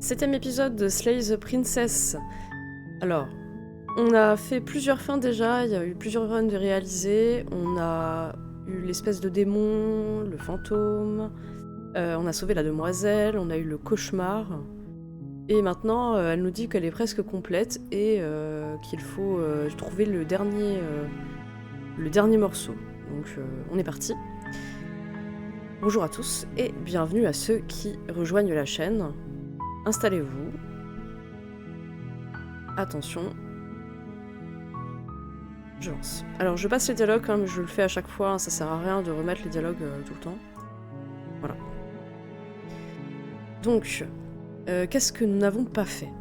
7e épisode de Slay the Princess. Alors, on a fait plusieurs fins déjà, il y a eu plusieurs runs de réaliser, on a eu l'espèce de démon, le fantôme, on a sauvé la demoiselle, on a eu le cauchemar, et maintenant elle nous dit qu'elle est presque complète et qu'il faut trouver le dernier morceau. Donc on est parti. Bonjour à tous et bienvenue à ceux qui rejoignent la chaîne. Installez-vous. Attention. Je lance. Alors je passe les dialogues comme je le fais à chaque fois, hein, ça sert à rien de remettre les dialogues tout le temps. Voilà. Donc, qu'est-ce que nous n'avons pas fait?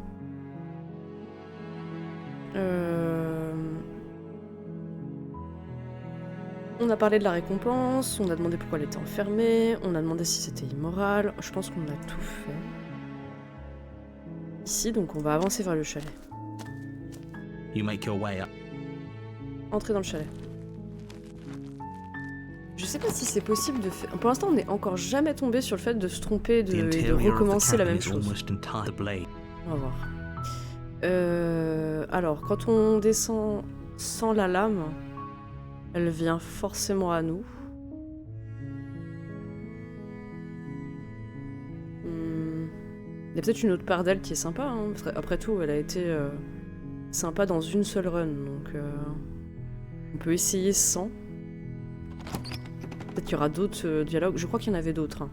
On a parlé de la récompense, on a demandé pourquoi elle était enfermée, on a demandé si c'était immoral, je pense qu'on a tout fait. Ici, donc on va avancer vers le chalet. You make your way up. Entrer dans le chalet. Je sais pas si c'est possible de faire... Pour l'instant, on n'est encore jamais tombé sur le fait de se tromper et de recommencer la même chose. On va voir. Alors, quand on descend sans la lame, elle vient forcément à nous. Il y a peut-être une autre part d'elle qui est sympa, hein. Après tout, elle a été sympa dans une seule run, donc on peut essayer sans. Peut-être qu'il y aura d'autres dialogues, je crois qu'il y en avait d'autres. Hein.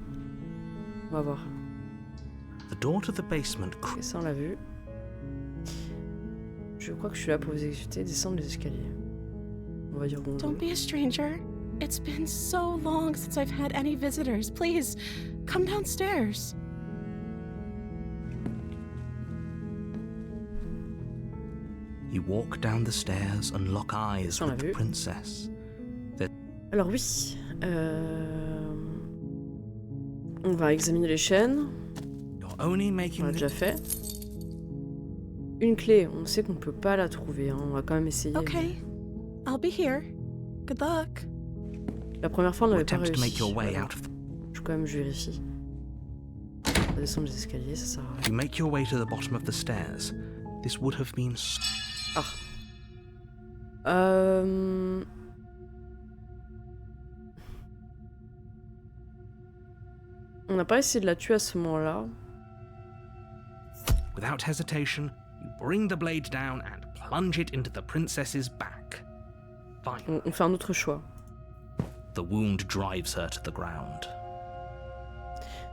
On va voir. Et ça, on l'a vu. Je crois que je suis là pour vous exécuter, descendre les escaliers. On va dire bonjour. Don't be a stranger. It's been so long since I've had any visitors. Please, come downstairs. You walk down the stairs and lock eyes with the princess. Alors oui, on va examiner les chaînes. On l'a déjà fait. Une clé, on sait qu'on peut pas la trouver, hein. On va quand même essayer. Okay, I'll be here. Good luck. La première fois, on n'avait pas réussi. Je quand même vérifie. On va descendre les escaliers, ça sert à rien. You make your way to the bottom of the stairs. This would have been... On n'a pas essayé de la tuer à ce moment-là. Without hesitation, you bring the blade down and plunge it into the princess's back. Fine. On fait un autre choix. The wound drives her to the ground.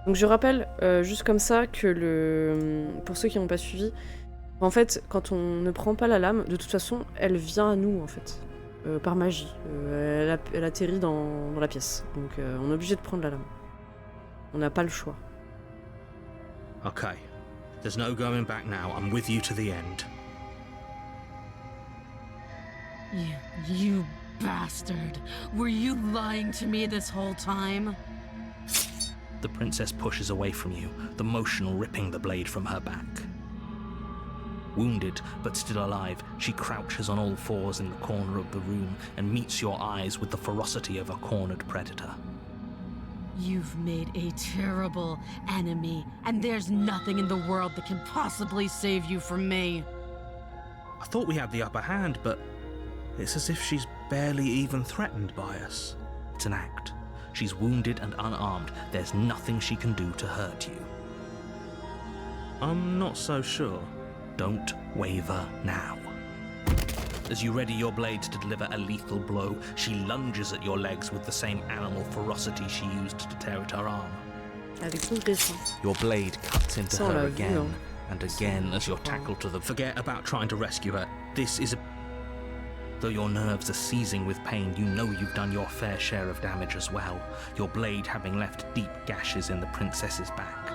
Donc je rappelle, juste comme ça, que pour ceux qui n'ont pas suivi, en fait, quand on ne prend pas la lame, de toute façon, elle vient à nous, en fait, par magie. Elle atterrit dans la pièce. Donc on est obligé de prendre la lame. On n'a pas le choix. Okay. There's no going back now. I'm with you to the end. You bastard. Were you lying to me this whole time? The princess pushes away from you, the motion ripping the blade from her back. Wounded, but still alive, she crouches on all fours in the corner of the room and meets your eyes with the ferocity of a cornered predator. You've made a terrible enemy, and there's nothing in the world that can possibly save you from me. I thought we had the upper hand, but it's as if she's barely even threatened by us. It's an act. She's wounded and unarmed. There's nothing she can do to hurt you. I'm not so sure. Don't waver now. As you ready your blade to deliver a lethal blow, she lunges at your legs with the same animal ferocity she used to tear at her arm. Your blade cuts into her again and again as you're tackled to the... Forget about trying to rescue her. This is a... Though your nerves are seizing with pain, you know you've done your fair share of damage as well, your blade having left deep gashes in the princess's back.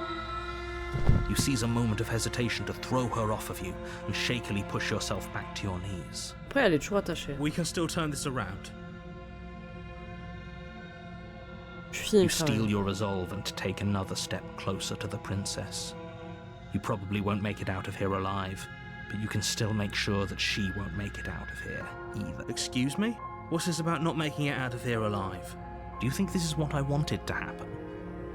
You seize a moment of hesitation to throw her off of you and shakily push yourself back to your knees. Après, elle est toujours attachée. We can still turn this around. You steel your resolve and take another step closer to the princess. You probably won't make it out of here alive, but you can still make sure that she won't make it out of here either. Excuse me? What's this about not making it out of here alive? Do you think this is what I wanted to happen?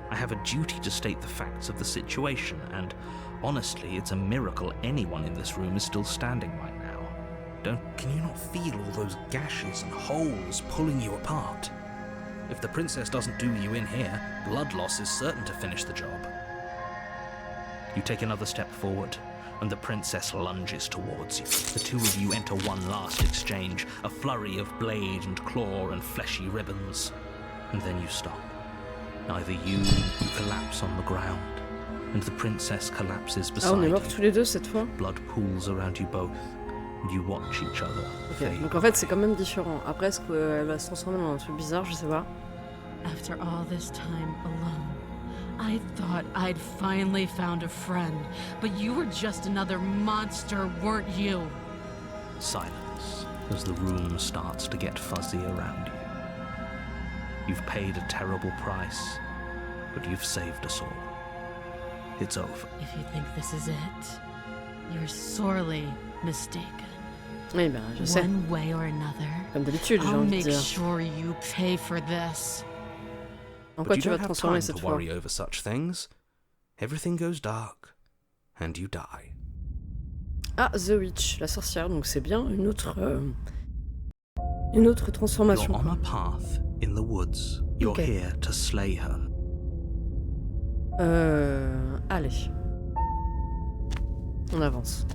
I have a duty to state the facts of the situation, and Honestly, it's a miracle anyone in this room is still standing right now. Can you not feel all those gashes and holes pulling you apart? If the princess doesn't do you in here, blood loss is certain to finish the job. You take another step forward, and the princess lunges towards you. The two of you enter one last exchange, a flurry of blade and claw and fleshy ribbons. And then you stop. Neither you collapse on the ground, and the princess collapses beside on est you. morts tous les deux cette fois. Blood pools around you both, and you watch each other fade. Donc en fait c'est quand même différent. Après est-ce qu'elle va se transformer dans un truc bizarre, je sais pas. After all this time alone, I thought I'd finally found a friend, but you were just another monster, weren't you? Silence as the room starts to get fuzzy around you. You've paid a terrible price, but you've saved us all. It's over. If you think this is it, you're sorely mistaken. Oui, ben je sais. One way or another, Comme d'habitude, j'ai I'll envie de make dire. sure you pay for this. En quoi But tu you vas don't te have transformer time cette to fois? worry over such things. Everything goes dark, and you die. Ah, The Witch, la sorcière, donc c'est bien une autre transformation. You're on a path in the woods. You're Okay. here to slay her. Allez. On avance.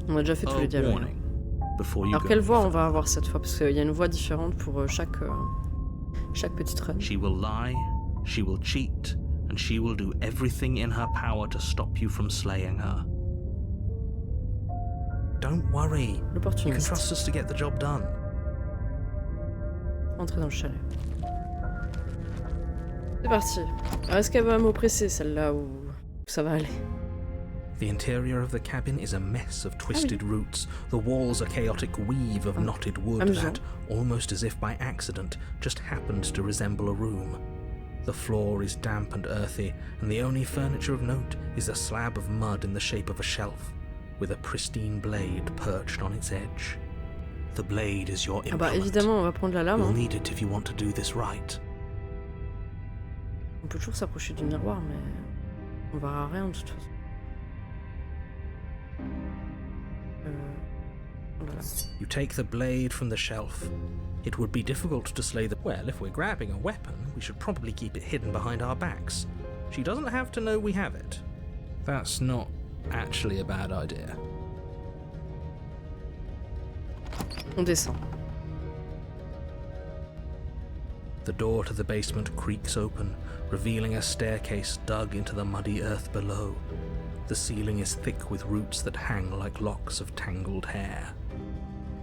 On a déjà fait tous les dialogues. Warning. Before you Alors go quelle voix on further. va avoir cette fois? Parce qu'il y a une voix différente pour chaque petite run. She will lie, she will cheat, and she will do everything in her power to stop you from slaying her. Don't worry. You can L'opportuniste. trust us to get the job done. Entrer dans le chalet. C'est parti. Alors est-ce qu'elle va m'oppresser celle-là ou ça va aller? The interior of the cabin is a mess of twisted roots. The walls a chaotic weave of knotted wood amusant. that, almost as if by accident, just happens to resemble a room. The floor is damp and earthy, and the only furniture of note is a slab of mud in the shape of a shelf, with a pristine blade perched on its edge. The blade is your Ah bah implement. évidemment on va prendre la lame. You'll Hein. need it if you want to do this right. On peut toujours s'approcher du miroir mais on verra rien de toute façon. Voilà. You take the blade from the shelf. It would be difficult to slay the... Well, if we're grabbing a weapon, we should probably keep it hidden behind our backs. She doesn't have to know we have it. That's not actually a bad idea. On descend. The door to the basement creaks open, revealing a staircase dug into the muddy earth below. The ceiling is thick with roots that hang like locks of tangled hair.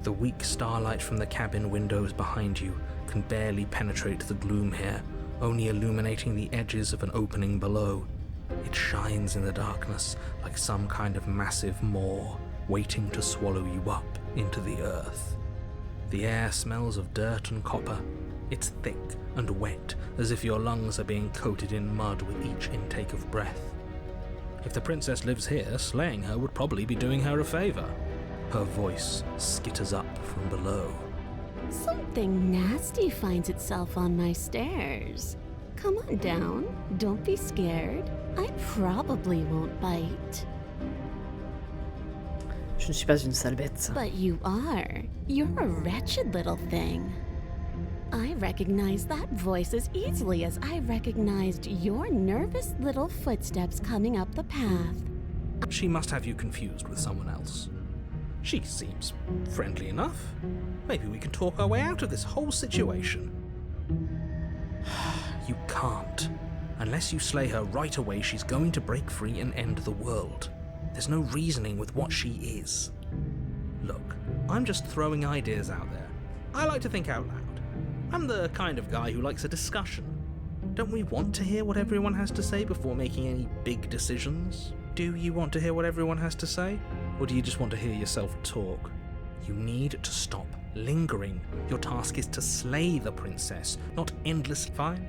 The weak starlight from the cabin windows behind you can barely penetrate the gloom here, only illuminating the edges of an opening below. It shines in the darkness like some kind of massive maw, waiting to swallow you up into the earth. The air smells of dirt and copper. It's thick and wet, as if your lungs are being coated in mud with each intake of breath. If the princess lives here, slaying her would probably be doing her a favor. Her voice skitters up from below. Something nasty finds itself on my stairs. Come on down. Don't be scared. I probably won't bite. Je ne suis pas une sale bête. But you are. You're a wretched little thing. I recognize that voice as easily as I recognized your nervous little footsteps coming up the path. She must have you confused with someone else. She seems friendly enough. Maybe we can talk our way out of this whole situation. You can't. Unless you slay her right away, she's going to break free and end the world. There's no reasoning with what she is. Look, I'm just throwing ideas out there. I like to think out loud. I'm the kind of guy who likes a discussion. Don't we want to hear what everyone has to say before making any big decisions? Do you want to hear what everyone has to say? Or do you just want to hear yourself talk? You need to stop lingering. Your task is to slay the princess, not endless... Fine.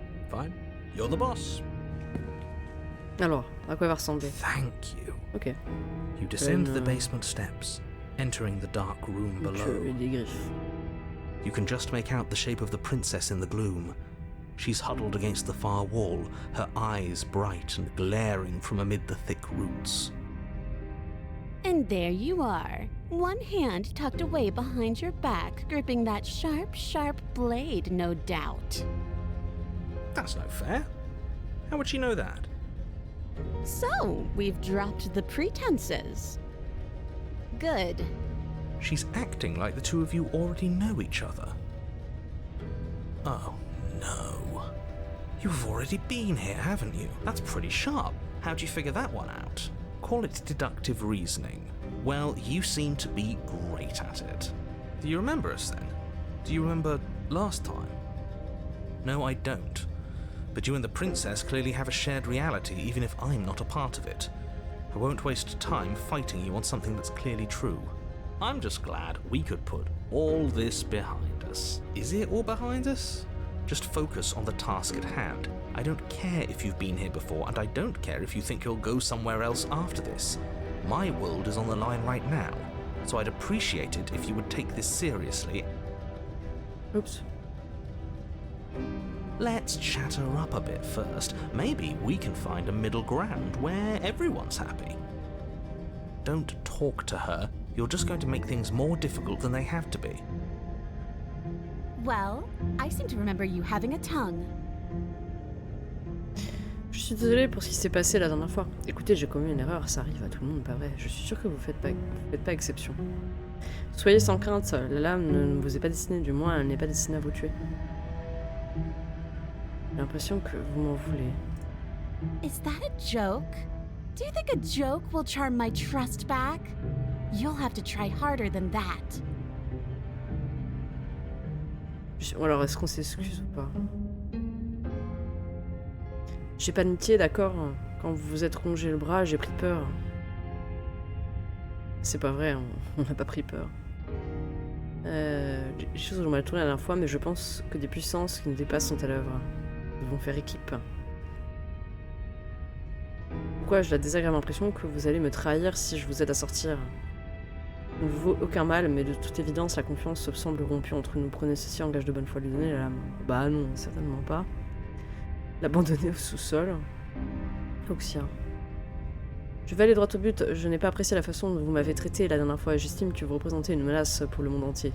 You're the boss. Alors, à quoi va ressembler? Thank you. Ok. You descend the basement steps, entering the dark room Mutuelle below. et des griffes. You can just make out the shape of the princess in the gloom. She's huddled against the far wall, her eyes bright and glaring from amid the thick roots. And there you are, one hand tucked away behind your back, gripping that sharp, sharp blade, no doubt. That's no fair. How would she know that? So, we've dropped the pretenses. Good. She's acting like the two of you already know each other. Oh, no. You've already been here, haven't you? That's pretty sharp. How'd you figure that one out? Call it deductive reasoning. Well, you seem to be great at it. Do you remember us then? Do you remember last time? No, I don't. But you and the princess clearly have a shared reality, even if I'm not a part of it. I won't waste time fighting you on something that's clearly true. I'm just glad we could put all this behind us. Is it all behind us? Just focus on the task at hand. I don't care if you've been here before, and I don't care if you think you'll go somewhere else after this. My world is on the line right now, so I'd appreciate it if you would take this seriously. Oops. Let's chat her up a bit first. Maybe we can find a middle ground where everyone's happy. Don't talk to her. You're just going to make things more difficult than they have to be. Well, I seem to remember you having a tongue. Je suis désolée pour ce qui s'est passé la dernière fois. Écoutez, j'ai commis une erreur, ça arrive à tout le monde, pas vrai. Je suis sûre que vous faites pas exception. Soyez sans crainte, la lame ne vous est pas destinée, du moins elle n'est pas destinée à vous tuer. J'ai l'impression que vous m'en voulez. Is that a joke? Do you think a joke will charm my trust back? You'll have to try harder than that. Alors, est-ce qu'on s'excuse ou pas? J'ai paniqué, d'accord. Quand vous vous êtes rongé le bras, j'ai pris peur. C'est pas vrai, on n'a pas pris peur. Les choses ont mal tourné la dernière fois, mais je pense que des puissances qui nous dépassent sont à l'œuvre. Ils vont faire équipe. Pourquoi j'ai la désagréable impression que vous allez me trahir si je vous aide à sortir? Il ne vous vaut aucun mal, mais de toute évidence, la confiance semble rompue entre nous. Prenez ceci en gage de bonne foi, lui donner la lame. Bah non, certainement pas. L'abandonner au sous-sol. Oxia. Je vais aller droit au but. Je n'ai pas apprécié la façon dont vous m'avez traité la dernière fois. J'estime que vous représentez une menace pour le monde entier.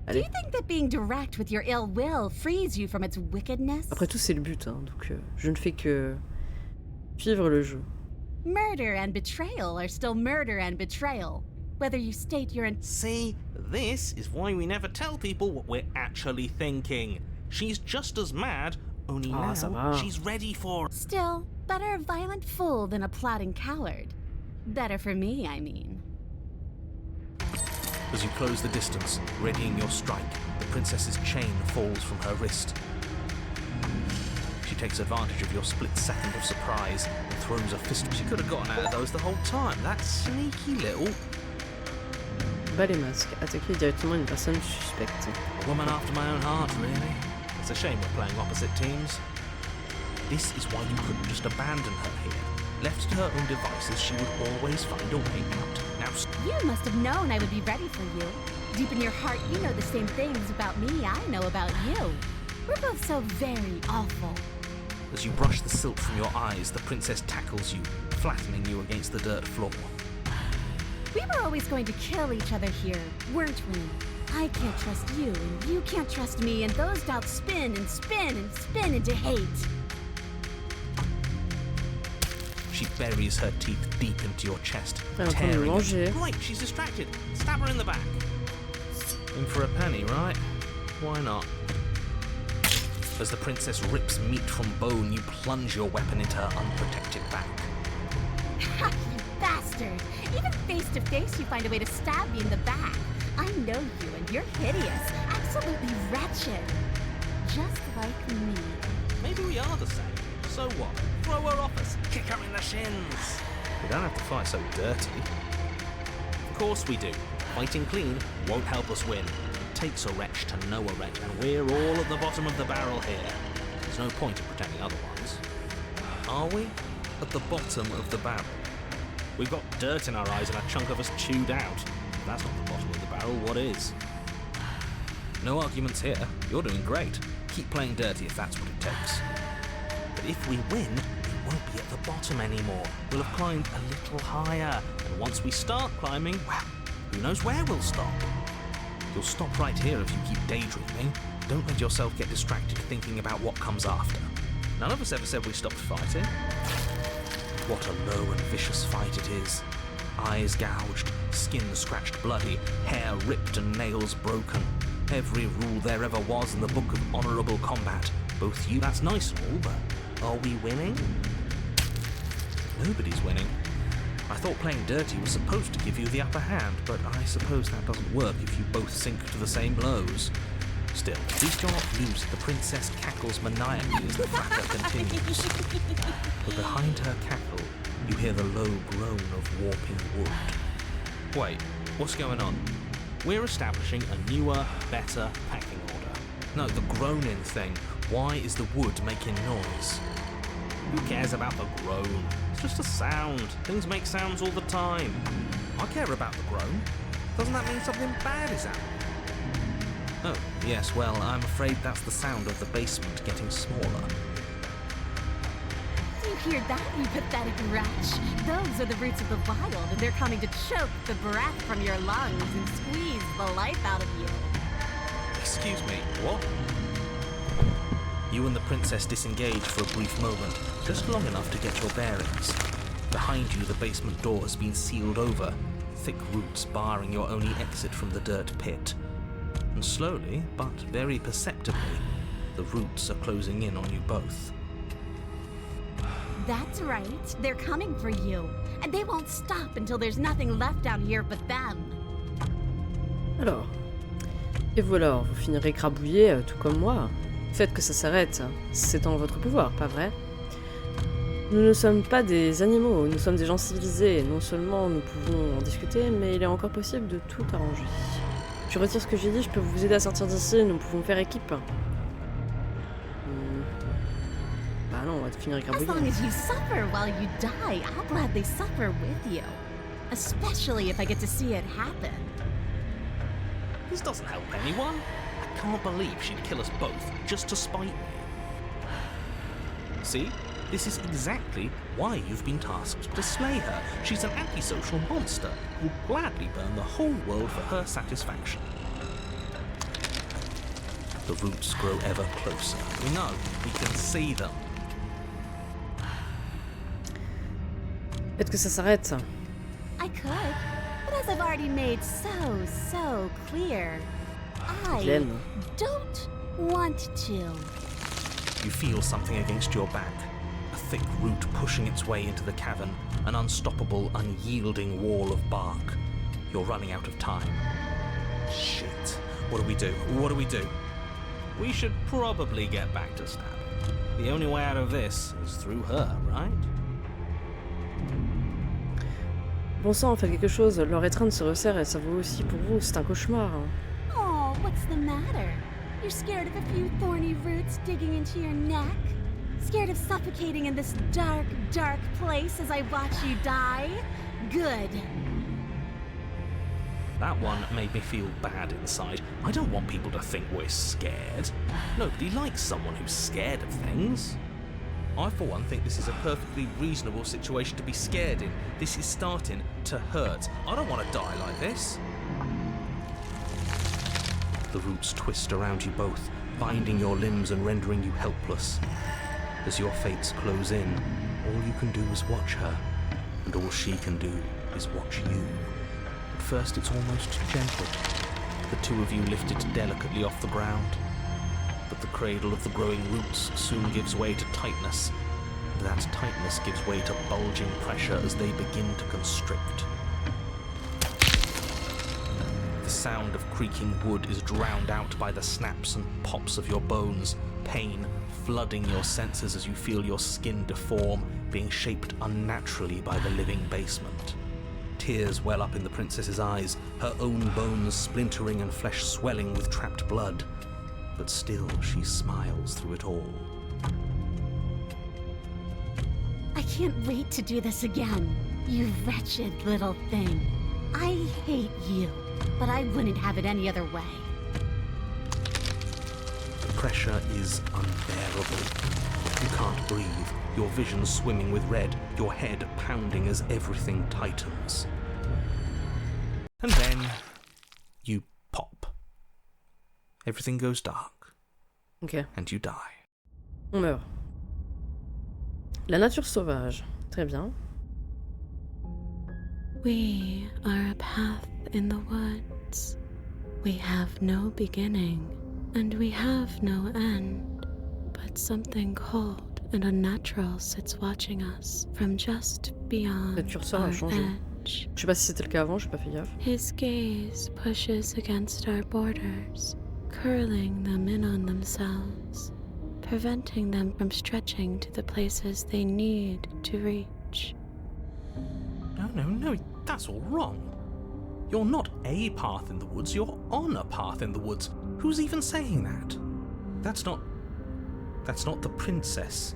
Allez. Do you think that being direct with your ill will frees you from its wickedness? Après tout, c'est le but, hein, donc je ne fais que suivre le jeu. Murder and betrayal are still murder and betrayal. Whether you state your See, this is why we never tell people what we're actually thinking. She's just as mad, only now she's ready for... Still, better a violent fool than a plotting coward. Better for me, I mean. As you close the distance, readying your strike, the princess's chain falls from her wrist. She takes advantage of your split second of surprise and throws a fist. She could have gotten out of those the whole time. That sneaky little... Bas les masques. Attaquer directement une personne suspecte. A woman after my own heart, really. It's a shame we're playing opposite teams. This is why you couldn't just abandon her here. Left to her own devices, she would always find a way out. Now, You must have known I would be ready for you. Deep in your heart, you know the same things about me I know about you. We're both so very awful. as you brush the silt from your eyes, the princess tackles you, flattening you against the dirt floor. We were always going to kill each other here, weren't we? I can't trust you, and you can't trust me, and those doubts spin and spin and spin into hate. She buries her teeth deep into your chest, Elle est en train de tearing manger. it. Right, she's distracted. Stab her in the back. In for a penny, right? Why not? As the princess rips meat from bone, you plunge your weapon into her unprotected back. Ha, you bastard! Even face to face, you find a way to stab me in the back. I know you, and you're hideous, absolutely wretched. Just like me. Maybe we are the same. So what? Throw her off us. Kick her in the shins. We don't have to fight so dirty. Of course we do. Fighting clean won't help us win. It takes a wretch to know a wretch, and we're all at the bottom of the barrel here. There's no point in pretending otherwise. Are we? At the bottom of the barrel. We've got dirt in our eyes and a chunk of us chewed out. If that's not the bottom of the barrel, what is? No arguments here. You're doing great. Keep playing dirty if that's what it takes. But if we win, we won't be at the bottom anymore. We'll have climbed a little higher, and once we start climbing, well, who knows where we'll stop? You'll stop right here if you keep daydreaming. Don't let yourself get distracted thinking about what comes after. None of us ever said we stopped fighting. What a low and vicious fight it is. Eyes gouged, skin scratched bloody, hair ripped and nails broken. Every rule there ever was in the book of honourable combat. Both you, that's nice and all, but are we winning? Nobody's winning. I thought playing dirty was supposed to give you the upper hand, but I suppose that doesn't work if you both sink to the same blows. Still, at least you're not losing. The princess cackles maniacally as the fracas continues. But behind her cackle, you hear the low groan of warping wood. Wait, what's going on? We're establishing a newer, better packing order. No, the groaning thing. Why is the wood making noise? Who cares about the groan? It's just a sound. Things make sounds all the time. I care about the groan. Doesn't that mean something bad is happening? Oh, yes, well, I'm afraid that's the sound of the basement getting smaller. Do you hear that, you pathetic wretch? Those are the roots of the wild, and they're coming to choke the breath from your lungs and squeeze the life out of you. Excuse me, what? You and the princess disengage for a brief moment, just long enough to get your bearings. Behind you, the basement door has been sealed over, thick roots barring your only exit from the dirt pit. And slowly, but very perceptibly, the roots are closing in on you both. That's right. They're coming for you. And they won't stop until there's nothing left down here but them. Alors, et voilà, vous finirez écrabouillé, tout comme moi. Faites que ça s'arrête, c'est en votre pouvoir, pas vrai? Nous ne sommes pas des animaux, nous sommes des gens civilisés. Non seulement nous pouvons en discuter, mais il est encore possible de tout arranger. Je retire ce que j'ai dit, je peux vous aider à sortir d'ici, nous pouvons faire équipe. Bah non, on va te finir As écrabouillé. long as you suffer while you die, I'll gladly suffer with you. Especially if I get to see it happen. This doesn't help anyone. I can't believe she'd kill us both just to spite me. See? This is exactly why you've been tasked to slay her. She's an antisocial monster who will gladly burn the whole world for her satisfaction. The roots grow ever closer. We know, we can see them. Faites que ça s'arrête. I could, but as I've already made so clear, I L'aime. don't want to. You feel something against your back. A thick root pushing its way into the cavern, an unstoppable, unyielding wall of bark. You're running out of time. Shit. What do we do? What do we do? We should probably get back to stabbing. The only way out of this is through her, right? Bon sang, faites quelque chose, leur étreinte se resserre et ça vaut aussi pour vous, c'est un cauchemar. Oh, what's the matter? You're scared of a few thorny roots digging into your neck? Scared of suffocating in this dark place as I watch you die? Good. That one made me feel bad inside. I don't want people to think we're scared. Nobody likes someone who's scared of things. I, for one, think this is a perfectly reasonable situation to be scared in. This is starting to hurt. I don't want to die like this. The roots twist around you both, binding your limbs and rendering you helpless. As your fates close in, all you can do is watch her, and all she can do is watch you. At first it's almost gentle, the two of you lifted delicately off the ground. But the cradle of the growing roots soon gives way to tightness, and that tightness gives way to bulging pressure as they begin to constrict. The sound of creaking wood is drowned out by the snaps and pops of your bones, pain flooding your senses as you feel your skin deform, being shaped unnaturally by the living basement. Tears well up in the princess's eyes, her own bones splintering and flesh swelling with trapped blood. But still she smiles through it all. I can't wait to do this again, you wretched little thing. I hate you, but I wouldn't have it any other way. The pressure is unbearable. You can't breathe. your vision swimming with red, your head pounding as everything tightens. And then you pop. Everything goes dark. Ok. And you die. On meurt. La nature sauvage. Très bien. We are a path in the woods. We have no beginning, and we have no end. But something cold and unnatural sits watching us from just beyond Le curseur a our changé. edge. Je sais pas si c'était le cas avant, j'ai pas fait gaffe. His gaze pushes against our borders, curling them in on themselves, preventing them from stretching to the places they need to reach. No, that's all wrong. You're not a path in the woods, you're on a path in the woods. Who's even saying that? That's not the princess,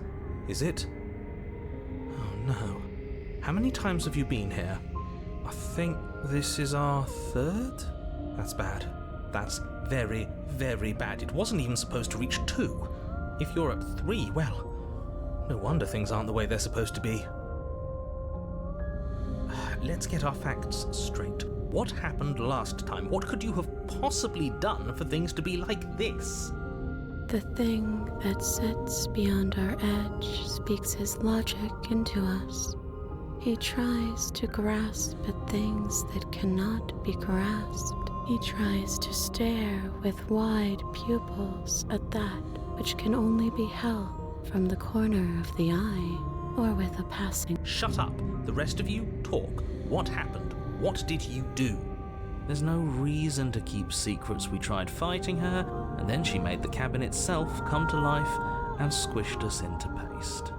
is it? Oh no. How many times have you been here? I think this is our third? That's bad. That's very, very bad. It wasn't even supposed to reach 2. If you're at 3, well, no wonder things aren't the way they're supposed to be. Let's get our facts straight. What happened last time? What could you have possibly done for things to be like this? The thing that sits beyond our edge speaks his logic into us. He tries to grasp at things that cannot be grasped. He tries to stare with wide pupils at that which can only be held from the corner of the eye or with a passing. Shut up. The rest of you, talk. What happened? What did you do? There's no reason to keep secrets. We tried fighting her, and then she made the cabin itself come to life and squished us into paste.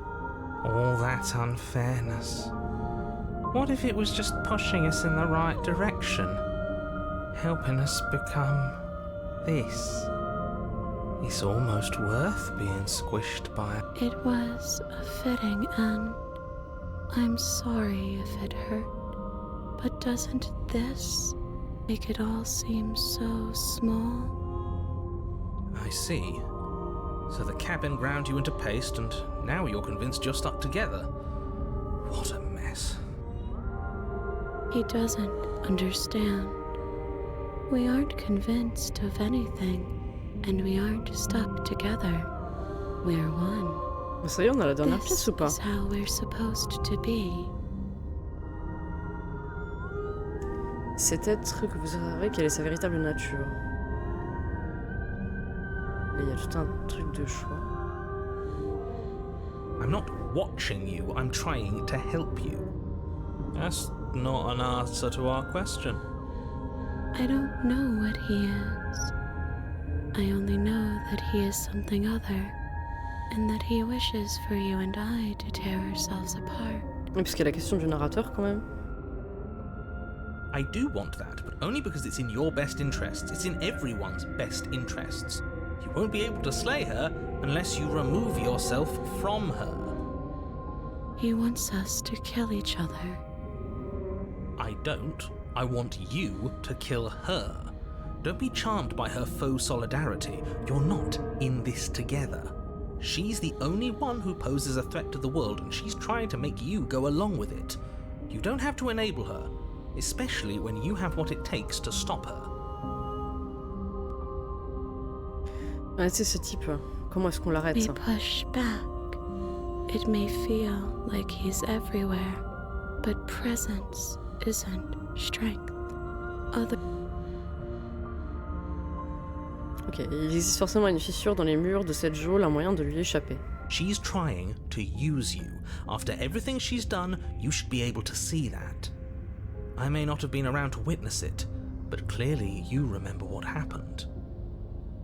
All that unfairness. What if it was just pushing us in the right direction? Helping us become this? It's almost worth being squished by. It was a fitting end. I'm sorry if it hurt, but doesn't this make it all seem so small? I see. So the cabin ground you into paste, and now you're convinced you're stuck together. What a mess. He doesn't understand. We aren't convinced of anything, and we aren't stuck together. We're one. Ça y est, on a la dernière This pièce ou pas? is how we're supposed to be. Cet être que vous saurez quelle est sa véritable nature. Et il y a tout un truc de choix. I'm not watching you, I'm trying to help you. That's not an answer to our question. I don't know what he is. I only know that he is something other, and that he wishes for you and I to tear ourselves apart. Oui, parce qu'il y a la question du narrateur quand même. I do want that, but only because it's in your best interests. It's in everyone's best interests. You won't be able to slay her unless you remove yourself from her. He wants us to kill each other. I don't. I want you to kill her. Don't be charmed by her faux solidarity. You're not in this together. She's the only one who poses a threat to the world, and she's trying to make you go along with it. You don't have to enable her, especially when you have what it takes to stop her. Ouais, c'est ce type. Comment est-ce qu'on l'arrête We ça? push back. It may feel like he's everywhere, but presence isn't strength. Ok, il existe forcément une fissure dans les murs de cette geôle, un moyen de lui échapper. She's trying to use you. After everything she's done, you should be able to see that. I may not have been around to witness it, but clearly you remember what happened.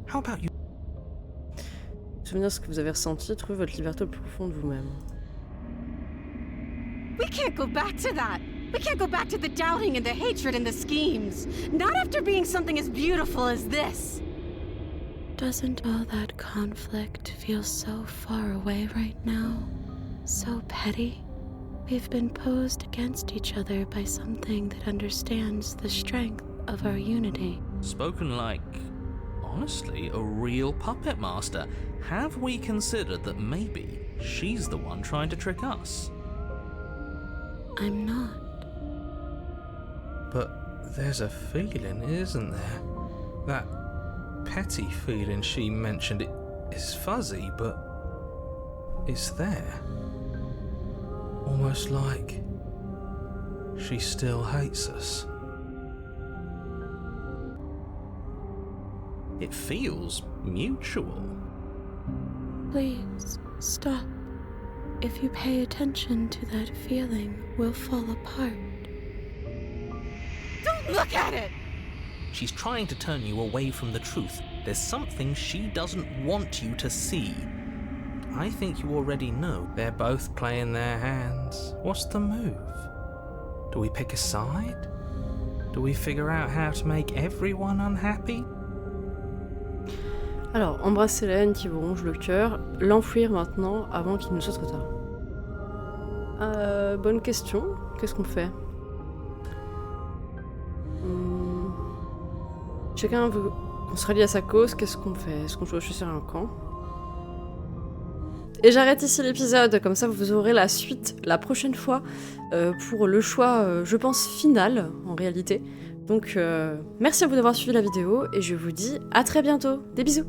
How about you? Souvenir ce que vous avez ressenti, trouvez votre liberté au plus profond de vous-même. We can't go back to that. We can't go back to the doubting and the hatred and the schemes. Not after being something as beautiful as this. Doesn't all that conflict feel so far away right now? So petty? We've been posed against each other by something that understands the strength of our unity. Spoken like, honestly, a real puppet master. Have we considered that maybe She's the one trying to trick us. I'm not. But there's a feeling, isn't there? That petty feeling she mentioned, it is fuzzy, but it's there. Almost like she still hates us. It feels mutual. Please, stop. If you pay attention to that feeling, we'll fall apart. Don't look at it! She's trying to turn you away from the truth. There's something she doesn't want you to see. I think you already know. They're both playing their hands. What's the move? Do we pick a side? Do we figure out how to make everyone unhappy? Alors, embrasser la haine qui vous ronge le cœur, l'enfouir maintenant avant qu'il ne soit trop tard. Bonne question. Qu'est-ce qu'on fait? Chacun veut qu'on se rallie à sa cause. Qu'est-ce qu'on fait? Est-ce qu'on doit choisir un camp? Et j'arrête ici l'épisode, comme ça vous aurez la suite la prochaine fois pour le choix, je pense, final en réalité. Donc merci à vous d'avoir suivi la vidéo et je vous dis à très bientôt. Des bisous!